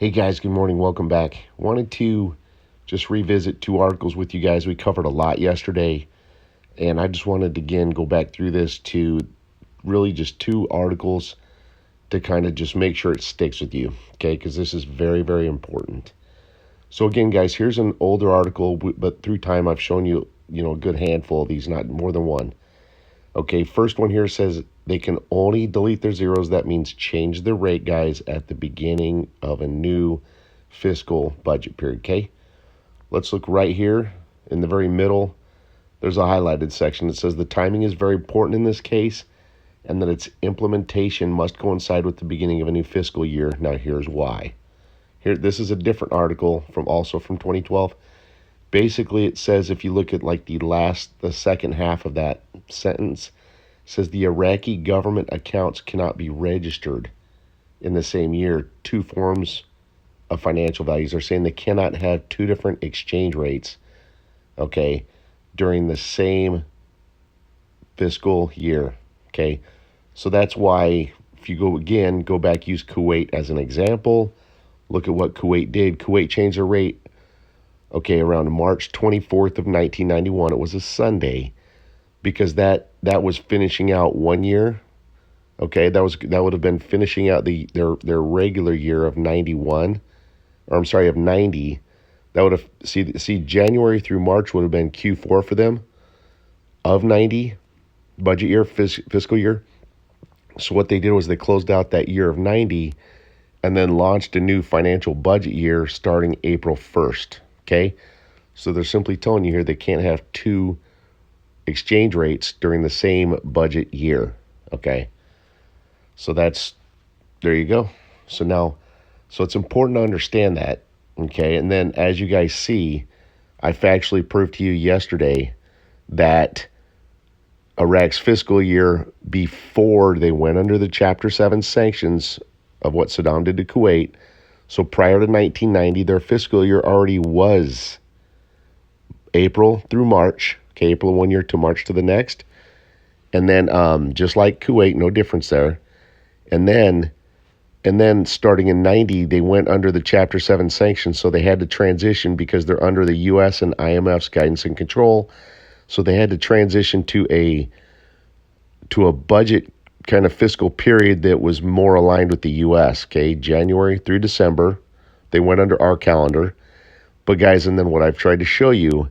Hey guys, good morning. Welcome back. Wanted to just revisit two articles with you guys. We covered a lot yesterday, and I just wanted to again go back through this to really just two articles to kind of just make sure it sticks with you, okay? Because this is very, very important. So again, guys, here's an older article, but through time I've shown you, a good handful of these, not more than one. Okay, first one here says they can only delete their zeros. That means change the rate, guys, at the beginning of a new fiscal budget period, okay? Let's look right here in the very middle. There's a highlighted section that says the timing is very important in this case and that its implementation must coincide with the beginning of a new fiscal year. Now, here's why. Here, this is a different article from 2012. Basically, it says if you look at like the second half of that sentence, it says the Iraqi government accounts cannot be registered in the same year. Two forms of financial values. They're saying they cannot have two different exchange rates, okay, during the same fiscal year, okay? So that's why if you go back, use Kuwait as an example. Look at what Kuwait did. Kuwait changed their rate, okay, around March 24th of 1991. It was a Sunday because that was finishing out 1 year. Okay, that would have been finishing out their regular year of 91, or I'm sorry, of 90. That would have see January through March would have been Q4 for them of 90 budget year, fiscal year. So what they did was they closed out that year of 90 and then launched a new financial budget year starting April 1st. Okay, so they're simply telling you here they can't have two exchange rates during the same budget year. Okay, so there you go. So it's important to understand that. Okay, and then as you guys see, I factually proved to you yesterday that Iraq's fiscal year before they went under the Chapter 7 sanctions of what Saddam did to Kuwait, so prior to 1990, their fiscal year already was April through March, okay, April 1 year to March to the next, and then just like Kuwait, no difference there, and then starting in 90, they went under the Chapter 7 sanctions, so they had to transition because they're under the U.S. and IMF's guidance and control, so they had to transition to a budget kind of fiscal period that was more aligned with the U.S., okay, January through December. They went under our calendar. But guys, and then what I've tried to show you,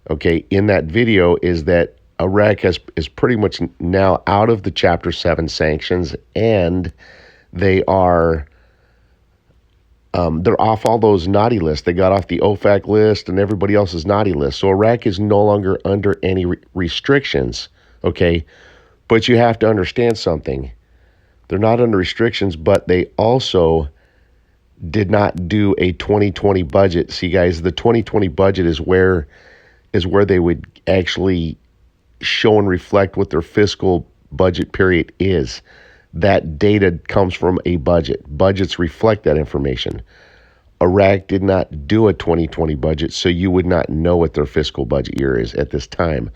okay, in that video is that Iraq is pretty much now out of the Chapter 7 sanctions, and they're off all those naughty lists. They got off the OFAC list and everybody else's naughty list. So Iraq is no longer under any restrictions, okay? But you have to understand something. They're not under restrictions, but they also did not do a 2020 budget. See, guys, the 2020 budget is where they would actually show and reflect what their fiscal budget period is. That data comes from a budget. Budgets reflect that information. Iraq did not do a 2020 budget, so you would not know what their fiscal budget year is at this time.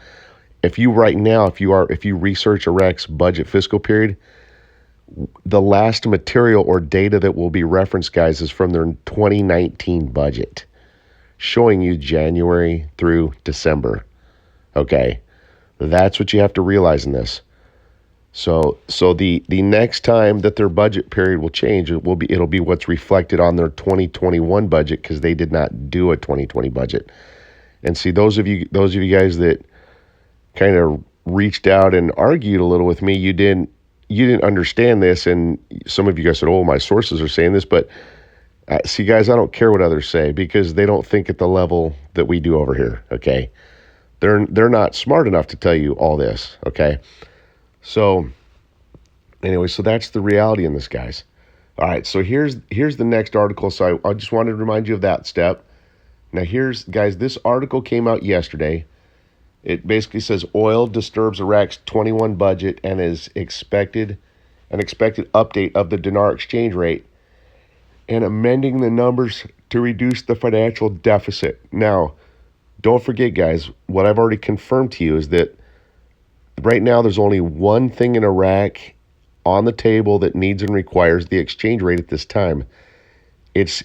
If you research Iraq's budget fiscal period, the last material or data that will be referenced, guys, is from their 2019 budget, showing you January through December. Okay, that's what you have to realize in this. So the next time that their budget period will change, it'll be what's reflected on their 2021 budget because they did not do a 2020 budget. And see, those of you guys that kind of reached out and argued a little with me, you didn't understand this, and some of you guys said, "Oh, my sources are saying this," but see, guys, I don't care what others say because they don't think at the level that we do over here. Okay, they're not smart enough to tell you all this. Okay, so anyway, so that's the reality in this, guys. All right, so here's the next article. So I just wanted to remind you of that step. Now here's, guys, this article came out yesterday. It basically says oil disturbs Iraq's 21 budget and is an expected update of the dinar exchange rate and amending the numbers to reduce the financial deficit. Now, don't forget, guys, what I've already confirmed to you is that right now there's only one thing in Iraq on the table that needs and requires the exchange rate at this time. It's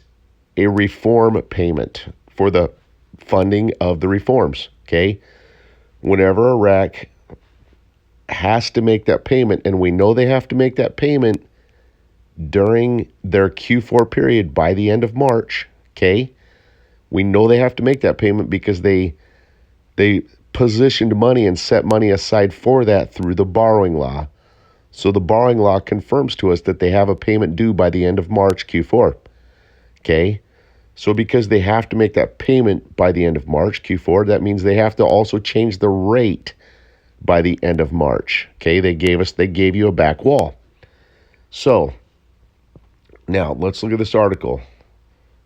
a reform payment for the funding of the reforms, okay? Whenever Iraq has to make that payment, and we know they have to make that payment during their Q4 period by the end of March, okay? We know they have to make that payment because they positioned money and set money aside for that through the borrowing law. So the borrowing law confirms to us that they have a payment due by the end of March Q4, okay? So because they have to make that payment by the end of March Q4, that means they have to also change the rate by the end of March, okay? They gave you a back wall. So now let's look at this article.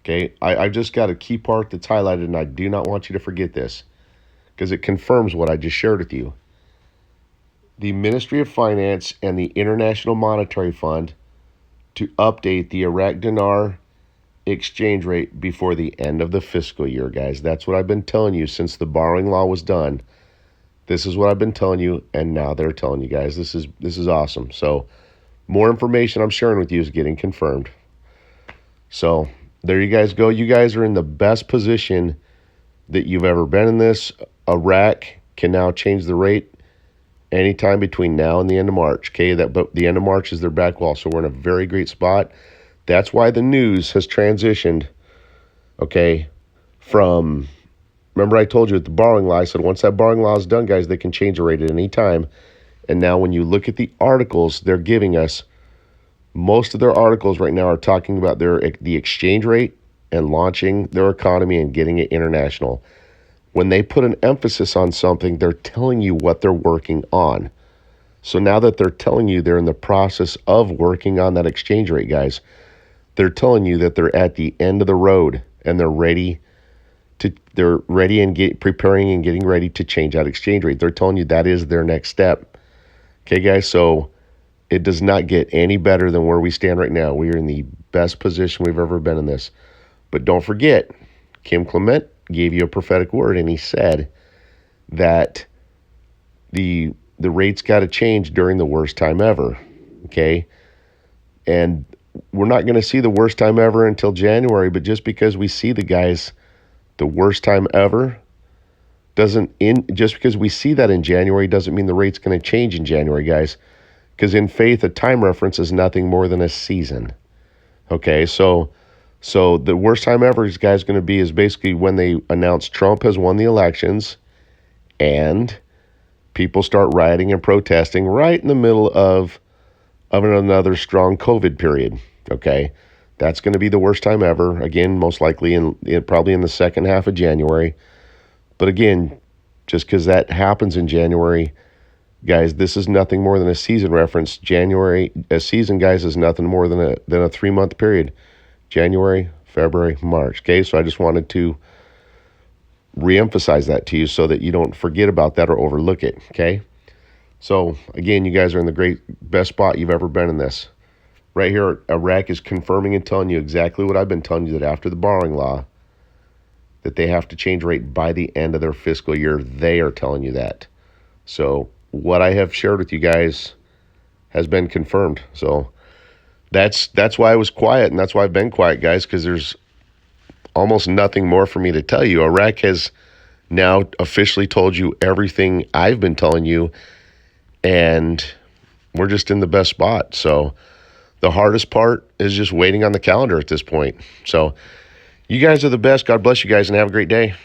Okay, I've just got a key part that's highlighted, and I do not want you to forget this because it confirms what I just shared with you. The Ministry of Finance and the International Monetary Fund to update the Iraq dinar exchange rate before the end of the fiscal year, guys. That's what I've been telling you since the borrowing law was done. This is what I've been telling you, and now they're telling you guys. This is awesome. So more information I'm sharing with you is getting confirmed. So there you guys go. You guys are in the best position that you've ever been in this. Iraq can now change the rate anytime between now and the end of March. Okay, but the end of March is their back wall. So we're in a very great spot. That's why the news has transitioned, okay, from, remember I told you at the borrowing law, I said once that borrowing law is done, guys, they can change the rate at any time. And now when you look at the articles they're giving us, most of their articles right now are talking about the exchange rate and launching their economy and getting it international. When they put an emphasis on something, they're telling you what they're working on. So now that they're telling you they're in the process of working on that exchange rate, guys, they're telling you that they're at the end of the road and they're ready and preparing and getting ready to change that exchange rate. They're telling you that is their next step. Okay, guys, so it does not get any better than where we stand right now. We are in the best position we've ever been in this. But don't forget, Kim Clement gave you a prophetic word, and he said that the rates got to change during the worst time ever, okay? And we're not going to see the worst time ever until January, but just because we see the worst time ever, just because we see that in January doesn't mean the rate's going to change in January, guys. Because in faith, a time reference is nothing more than a season. Okay, so the worst time ever is going to be is basically when they announce Trump has won the elections and people start rioting and protesting right in the middle of another strong COVID period. Okay, that's going to be the worst time ever. Again, most likely probably in the second half of January. But again, just because that happens in January, guys, this is nothing more than a season reference. January, a season, guys, is nothing more than a 3-month period. January, February, March. Okay, so I just wanted to reemphasize that to you so that you don't forget about that or overlook it. Okay, so again, you guys are in the best spot you've ever been in this. Right here, Iraq is confirming and telling you exactly what I've been telling you, that after the borrowing law, that they have to change rate by the end of their fiscal year. They are telling you that. So what I have shared with you guys has been confirmed. So that's why I was quiet, and that's why I've been quiet, guys, because there's almost nothing more for me to tell you. Iraq has now officially told you everything I've been telling you, and we're just in the best spot. So the hardest part is just waiting on the calendar at this point. So you guys are the best. God bless you guys, and have a great day.